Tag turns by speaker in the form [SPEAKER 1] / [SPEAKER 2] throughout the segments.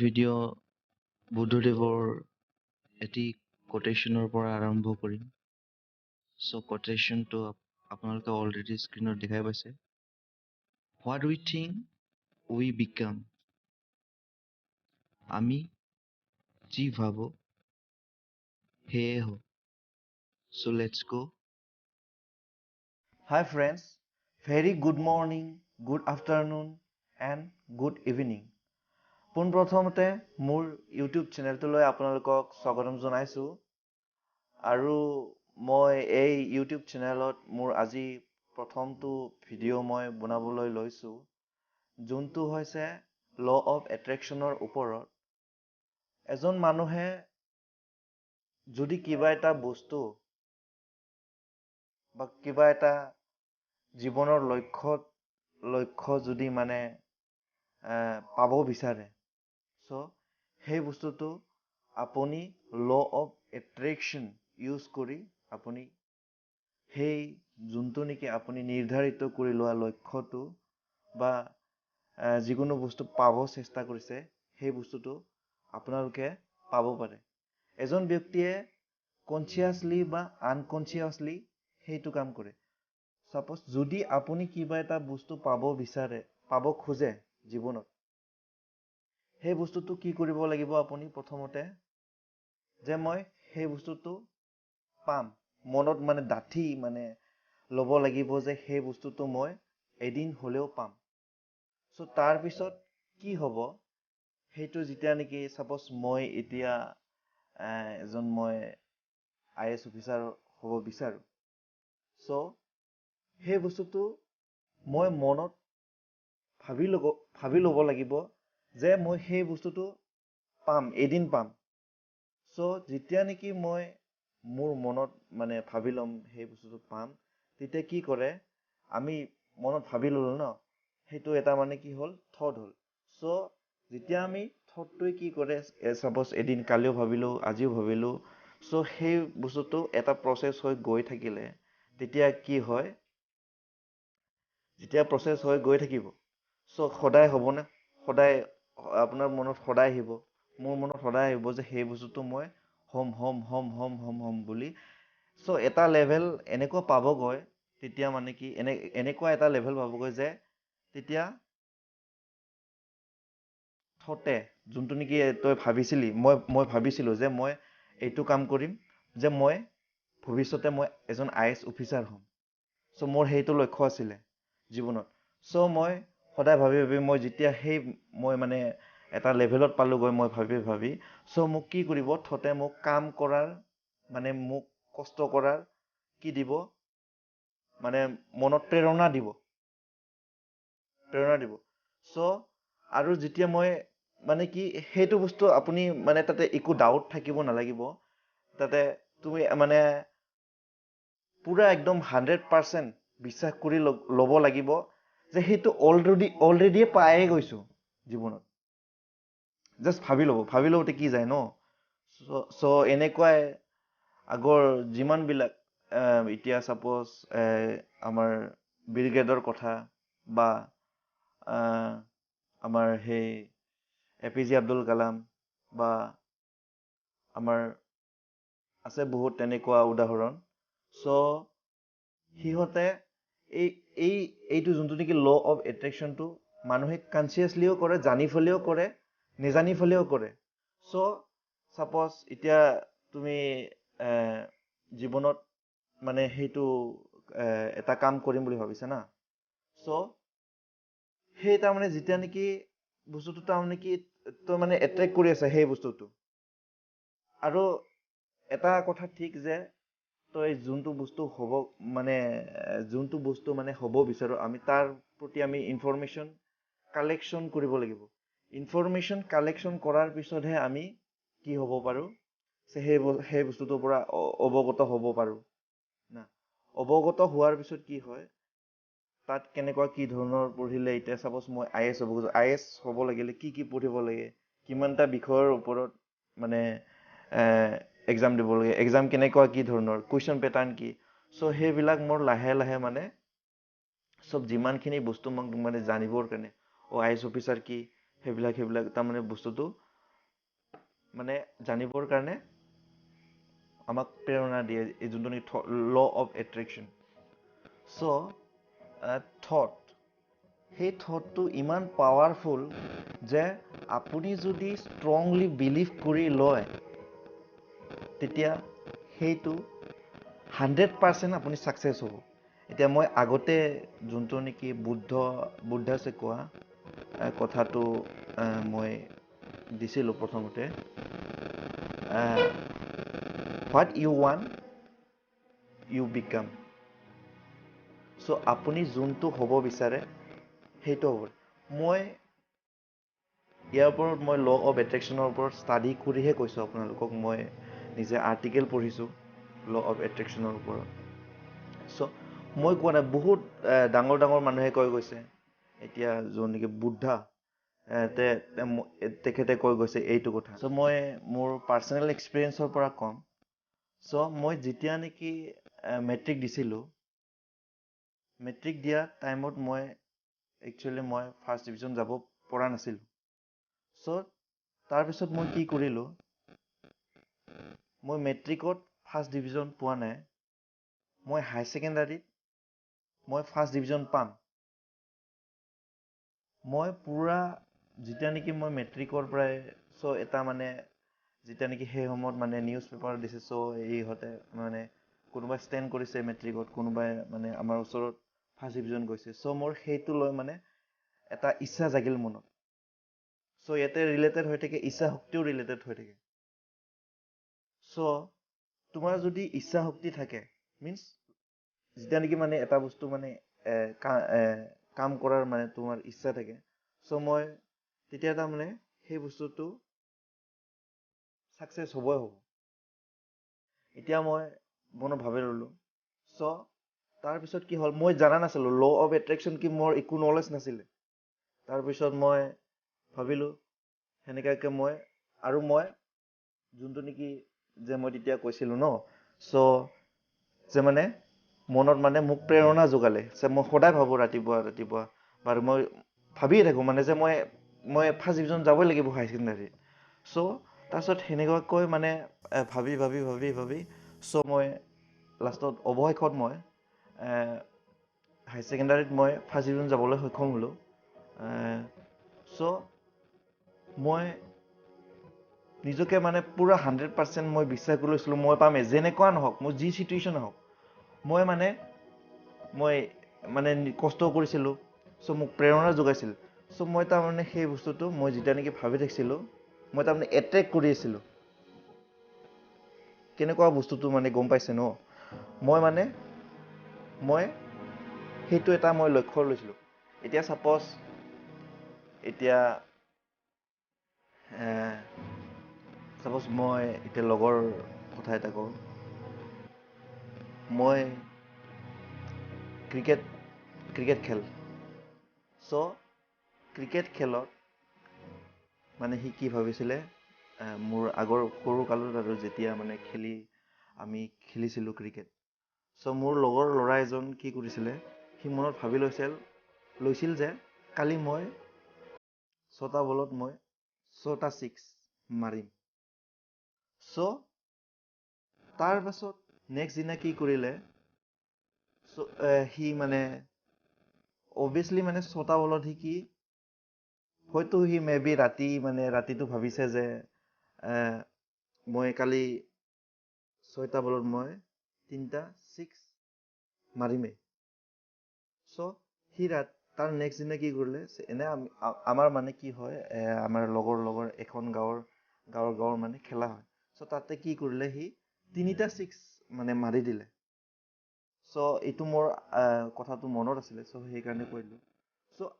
[SPEAKER 1] Video' বুদ্ধদেৱৰ এটি কোটেশ্যনৰ পৰা আৰম্ভ কৰিম। চ' কোটেশ্যনটো আপোনালোকে অলৰেডি স্ক্ৰীনত দেখাই পাইছে। What we think, we become. আমি যি ভাবো সেয়ে হও। So let's go.
[SPEAKER 2] Hi friends, very good morning, good afternoon and good evening. পোনপ্ৰথমতে মোৰ ইউটিউব চেনেলটোলৈ আপোনালোকক স্বাগতম জনাইছোঁ আৰু মই এই ইউটিউব চেনেলত মোৰ আজি প্ৰথমটো ভিডিঅ' মই বনাবলৈ লৈছোঁ, যোনটো হৈছে ল অফ এট্ৰেকশ্যনৰ ওপৰত। এজন মানুহে যদি কিবা এটা বস্তু বা কিবা এটা জীৱনৰ লক্ষ্য যদি পাব বিচাৰে, চ' সেই বস্তুটো আপুনি ল অফ এট্ৰেকশ্যন ইউজ কৰি আপুনি সেই যোনটো নেকি আপুনি নিৰ্ধাৰিত কৰি লোৱা লক্ষ্যটো বা যিকোনো বস্তু পাব চেষ্টা কৰিছে, সেই বস্তুটো আপোনালোকে পাব পাৰে। এজন ব্যক্তিয়ে কনচিয়াছলি বা আনকনচিয়াছলি সেইটো কাম কৰে। Suppose যদি আপুনি কিবা এটা বস্তু পাব খোজে জীৱনত, সেই বস্তুটো কি কৰিব লাগিব আপুনি প্ৰথমতে, যে মই সেই বস্তুটো পাম। মনত ডাঠি ল'ব লাগিব যে সেই বস্তুটো মই এদিন হ'লেও পাম। চ' তাৰপিছত কি হ'ব, সেইটো যেতিয়া নেকি ছাপ'জ মই এতিয়া মই IAS অফিচাৰ হ'ব বিচাৰোঁ, চ' সেই বস্তুটো মই মনত ভাবি ল'ব লাগিব যে মই সেই বস্তুটো পাম, এদিন পাম। চ' যেতিয়া নেকি মই মোৰ মনত ভাবি ল'ম সেই বস্তুটো পাম, তেতিয়া কি কৰে, আমি মনত ভাবি ল'লো ন, সেইটো এটা কি হ'ল, থট হ'ল। চ' যেতিয়া আমি থটটোৱে কি কৰে, ছাপ'জ এদিন কালিও ভাবিলোঁ, আজিও ভাবিলোঁ, চ' সেই বস্তুটো এটা প্ৰচেছ হৈ গৈ থাকিলে তেতিয়া কি হয়, যেতিয়া প্ৰচেছ হৈ গৈ থাকিব, চ' সদায় হ'বনে, সদায় আপোনাৰ মনত সদায় আহিব, মোৰ মনত সদায় আহিব যে সেই বস্তুটো মই হ'ম বুলি। চ' এটা লেভেল এনেকুৱা পাবগৈ, তেতিয়া কি এনেকুৱা এটা লেভেল পাবগৈ যে তেতিয়া থটে যোনটো নেকি তই ভাবিছিলি, মই ভাবিছিলোঁ যে মই এইটো কাম কৰিম, যে মই ভৱিষ্যতে মই এজন IAS অফিচাৰ হ'ম। চ' মোৰ সেইটো লক্ষ্য আছিলে জীৱনত। চ' মই সদায় ভাবি মই যেতিয়া মই এটা লেভেলত পালোগৈ, মই ভাবি চ' মোক কি কৰিব, থটে মোক কাম কৰাৰ মোক কষ্ট কৰাৰ কি দিব, মনত প্ৰেৰণা দিব। চ' আৰু যেতিয়া মই কি সেইটো বস্তু আপুনি তাতে একো ডাউট থাকিব নালাগিব, তাতে তুমি পুৰা একদম 100% বিশ্বাস কৰি ল'ব লাগিব যে সেইটো অলৰেডি পায়ে গৈছোঁ জীৱনত। জাষ্ট ভাবি লওঁতে কি যায় ন। চ' এনেকুৱাই আগৰ যিমানবিলাক এতিয়া ছাপ'জ আমাৰ ব্ৰিগেডৰ কথা বা আমাৰ সেই APJ আব্দুল কালাম বা আমাৰ আছে বহুত তেনেকুৱা উদাহৰণ। চ' সিহঁতে এইটো যোনটো নেকি ল অফ এট্ৰেকশ্যনটো মানুহে কনচিয়াছলিও কৰে, জানি ফেলেও কৰে, নেজানি ফেলেও কৰে। চ' ছাপ'জ এতিয়া তুমি জীৱনত সেইটো এটা কাম কৰিম বুলি ভাবিছা না। চ' সেই যেতিয়া নেকি বস্তুটো কি তই এট্ৰেক্ট কৰি আছা সেই বস্তুটো, আৰু এটা কথা ঠিক যে তই যোনটো বস্তু হ'ব হ'ব বিচাৰো, আমি তাৰ প্ৰতি আমি ইনফৰমেশ্যন কালেকশ্যন কৰিব লাগিব। ইনফৰমেশ্যন কালেকশ্যন কৰাৰ পিছতহে আমি কি হ'ব পাৰোঁ, সেই বস্তুটোৰ পৰা অৱগত হ'ব পাৰোঁ না। অৱগত হোৱাৰ পিছত কি হয়, তাত কেনেকুৱা কি ধৰণৰ পঢ়িলে, এতিয়া ছাপ'জ মই IAS হ'ব খোজোঁ, IAS হ'ব লাগিলে কি পঢ়িব লাগে, কিমানটা বিষয়ৰ ওপৰত এক্সাম দিব লাগে, এক্সাম কেনেকুৱা কি ধৰণৰ, কুৱেশ্যন পেটাৰ্ণ কি। চ' সেইবিলাক মোৰ লাহে লাহে চব যিমানখিনি বস্তু মোক জানিবৰ কাৰণে, IAS অফিচাৰ কি, সেইবিলাক বস্তুটো মানে জানিবৰ কাৰণে আমাক প্ৰেৰণা দিয়ে, এই যোনটো নেকি law of attraction. So' thought, সেই থটটো ইমান পাৱাৰফুল যে আপুনি যদি ষ্ট্ৰংলি বিলিভ কৰি লয়, তেতিয়া সেইটো 100% আপুনি ছাকচেছ হ'ব। এতিয়া মই আগতে যোনটো নেকি বুদ্ধাছে কোৱা কথাটো মই দিছিলোঁ প্ৰথমতে, what you want you become. চ' আপুনি যোনটো হ'ব বিচাৰে সেইটো হ'ব। মই ইয়াৰ ওপৰত মই ল অফ এট্ৰেকশ্যনৰ ওপৰত ষ্টাডি কৰিহে কৈছোঁ আপোনালোকক। মই নিজে আৰ্টিকেল পঢ়িছোঁ ল অফ এট্ৰেকশ্যনৰ ওপৰত। চ' মই কোৱা নাই, বহুত ডাঙৰ ডাঙৰ মানুহে কৈ গৈছে। এতিয়া যোন নেকি বুদ্ধা, তেখেতে কৈ গৈছে এইটো কথা। চ' মই মোৰ পাৰ্চনেল এক্সপিৰিয়েঞ্চৰ পৰা ক'ম। চ' মই যেতিয়া নেকি মেট্ৰিক দিছিলোঁ, মেট্ৰিক দিয়া টাইমত মই একচুৱেলি মই ফাৰ্ষ্ট ডিভিজন যাব পৰা নাছিলোঁ। চ' তাৰপিছত মই কি কৰিলোঁ, মই মেট্ৰিকত ফাৰ্ষ্ট ডিভিজন পোৱা নাই, মই হাই ছেকেণ্ডাৰীত মই ফাৰ্ষ্ট ডিভিজন পাম। মই পুৰা যেতিয়া নেকি মই মেট্ৰিকৰ পৰাই, চ' এটা মানে যেতিয়া নেকি সেই সময়ত মানে নিউজ পেপাৰ দিছে, চ' ইহঁতে মানে কোনোবাই ষ্টেণ্ড কৰিছে মেট্ৰিকত, কোনোবাই মানে আমাৰ ওচৰত ফাৰ্ষ্ট ডিভিজন গৈছে। চ' মোৰ সেইটো লৈ মানে এটা ইচ্ছা জাগিল মনত। চ' ইয়াতে ৰিলেটেড হৈ থাকে, ইচ্ছা শক্তিও ৰিলেটেড হৈ থাকে। চ' তোমাৰ যদি ইচ্ছা শক্তি থাকে, মিনছ যেতিয়া নেকি মানে এটা বস্তু মানে কাম কৰাৰ মানে তোমাৰ ইচ্ছা থাকে, চ' মই তেতিয়া তাৰমানে সেই বস্তুটো ছাকচেছ হ'বই হ'ব। এতিয়া মই মনত ভাবি ল'লোঁ। চ' তাৰপিছত কি হ'ল, মই জানা নাছিলোঁ ল অফ এট্ৰেকশ্যন কি, মোৰ একো নলেজ নাছিলে। তাৰপিছত মই ভাবিলোঁ সেনেকুৱাকৈ মই যোনটো নেকি যে মই তেতিয়া কৈছিলোঁ ন, চ' যে মানে মনত মানে মোক প্ৰেৰণা যোগালে। যে মই সদায় ভাবোঁ ৰাতিপুৱা বাৰু মই ভাবিয়ে থাকোঁ মানে যে মই ফাৰ্ষ্ট ডিভিজন যাবই লাগিব হাই ছেকেণ্ডাৰীত। চ' তাৰপিছত সেনেকুৱাকৈ মানে ভাবি চ' মই লাষ্টত অৱশেষত মই হাই ছেকেণ্ডাৰীত মই ফাৰ্ষ্ট ডিভিজন যাবলৈ সক্ষম হ'লোঁ। চ' মই নিজকে মানে পুৰা 100% মই বিশ্বাস কৰি লৈছিলোঁ মই পামেই, যেনেকুৱা নহওক, মোৰ যি চিটুৱেশ্যন নহওক। মই কষ্ট কৰিছিলোঁ, চ' মোক প্ৰেৰণা যোগাইছিল। চ' মই তাৰমানে সেই বস্তুটো মই যেতিয়া নেকি ভাবি থাকিছিলোঁ, মই তাৰমানে এট্ৰেক্ট কৰি আছিলোঁ। কেনেকুৱা বস্তুটো মানে গম পাইছে ন? মই সেইটো এটা মই লক্ষ্য লৈছিলোঁ। এতিয়া ছাপ'জ মই এতিয়া লগৰ কথা এটা কওঁ। মই ক্ৰিকেট খেল। চ' ক্ৰিকেট খেলত মানে সি কি ভাবিছিলে, মোৰ আগৰ সৰু কালত আৰু যেতিয়া মানে আমি খেলিছিলোঁ ক্ৰিকেট। চ' মোৰ লগৰ ল'ৰা এজন কি কৰিছিলে, সি মনত ভাবি লৈছিল যে কালি মই 6টা বলত মই 6টা ছিক্স মাৰিম। চ' তাৰ পাছত নেক্সট দিনা কি কৰিলে, সি মানে অবভিয়াছলি মানে 6টা বলত হয়তো সি মেবি ৰাতিটো ভাবিছে যে মই কালি 6টা বলত মই 3টা ছিক্স মাৰিমেই। চ' সি তাৰ নেক্সট দিনা কি কৰিলে, এনে আমাৰ মানে কি হয়, আমাৰ লগৰ এখন গাঁৱৰ মানে খেলা হয়। চ' তাতে কি কৰিলে, সি 3টা ছিক্স মানে মাৰি দিলে। চ' এইটো মোৰ কথাটো মনত আছিলে, চ' সেইকাৰণে কৈ দিলোঁ। চ'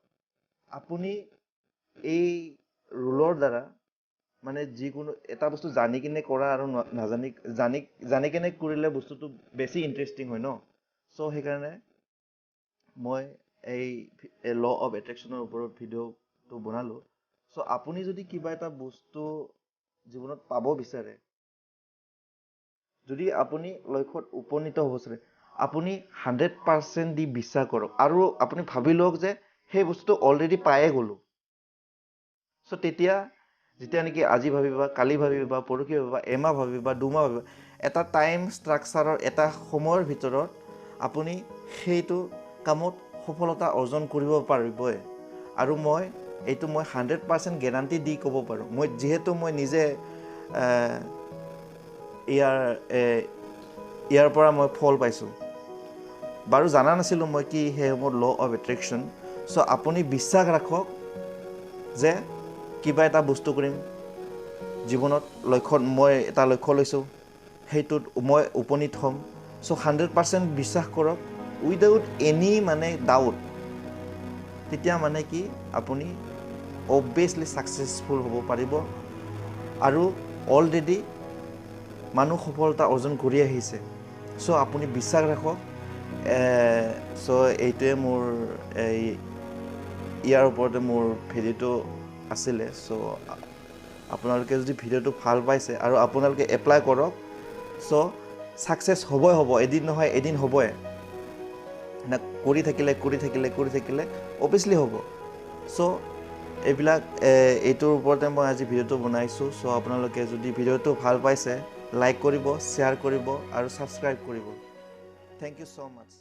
[SPEAKER 2] আপুনি এই ৰুলৰ দ্বাৰা মানে যিকোনো এটা বস্তু জানি কিনে কৰা আৰু জানি কিনে কৰিলে বস্তুটো বেছি ইণ্টাৰেষ্টিং হয় ন। চ' সেইকাৰণে মই এই ল অফ এট্ৰেকশ্যনৰ ওপৰত ভিডিঅ'টো বনালোঁ। চ' আপুনি যদি কিবা এটা বস্তু জীৱনত পাব বিচাৰে, যদি আপুনি লক্ষ্যত উপনীত হ'ব বিচাৰে, আপুনি 100% দি বিশ্বাস কৰক আৰু আপুনি ভাবি লওক যে সেই বস্তুটো অলৰেডি পায়ে গ'লোঁ। চ' তেতিয়া যেতিয়া নেকি আজি ভাবিবা, কালি ভাবিবা, পৰহি ভাবিবা, এমাহ ভাবিবা, দুমাহ ভাবিবা, এটা টাইম ষ্ট্ৰাকচাৰৰ এটা সময়ৰ ভিতৰত আপুনি সেইটো কামত সফলতা অৰ্জন কৰিব পাৰিবই। আৰু মই 100% গেৰাণ্টি দি ক'ব পাৰোঁ। যিহেতু মই নিজে ইয়াৰ পৰা মই ফল পাইছোঁ। বাৰু জানা নাছিলোঁ মই কি সেইসমূহ ল অফ এট্ৰেকশ্যন। চ' আপুনি বিশ্বাস ৰাখক যে কিবা এটা বস্তু কৰিম জীৱনত, মই এটা লক্ষ্য লৈছোঁ, সেইটোত মই উপনীত হ'ম। চ' 100% বিশ্বাস কৰক উইদাউট এনি ডাউট। তেতিয়া কি আপুনি অবভিয়াছলি ছাকচেছফুল হ'ব পাৰিব। আৰু অলৰেডি মানুহ সফলতা অৰ্জন কৰি আহিছে। চ' আপুনি বিশ্বাস ৰাখক। চ' এইটোৱে মোৰ ইয়াৰ ওপৰতে মোৰ ভিডিঅ'টো আছিলে। চ' আপোনালোকে যদি ভিডিঅ'টো ভাল পাইছে আৰু আপোনালোকে এপ্লাই কৰক, চ' ছাকচেছ হ'বই হ'ব, এদিন নহয় এদিন হ'বই। কৰি থাকিলে অবভিয়াছলি হ'ব। চ' এইটোৰ ওপৰতে মই আজি ভিডিঅ'টো বনাইছোঁ। চ' আপোনালোকে যদি ভিডিঅ'টো ভাল পাইছে, লাইক কৰিব, শ্বেয়াৰ কৰিব আৰু ছাবস্ক্ৰাইব কৰিব। Thank you so' much.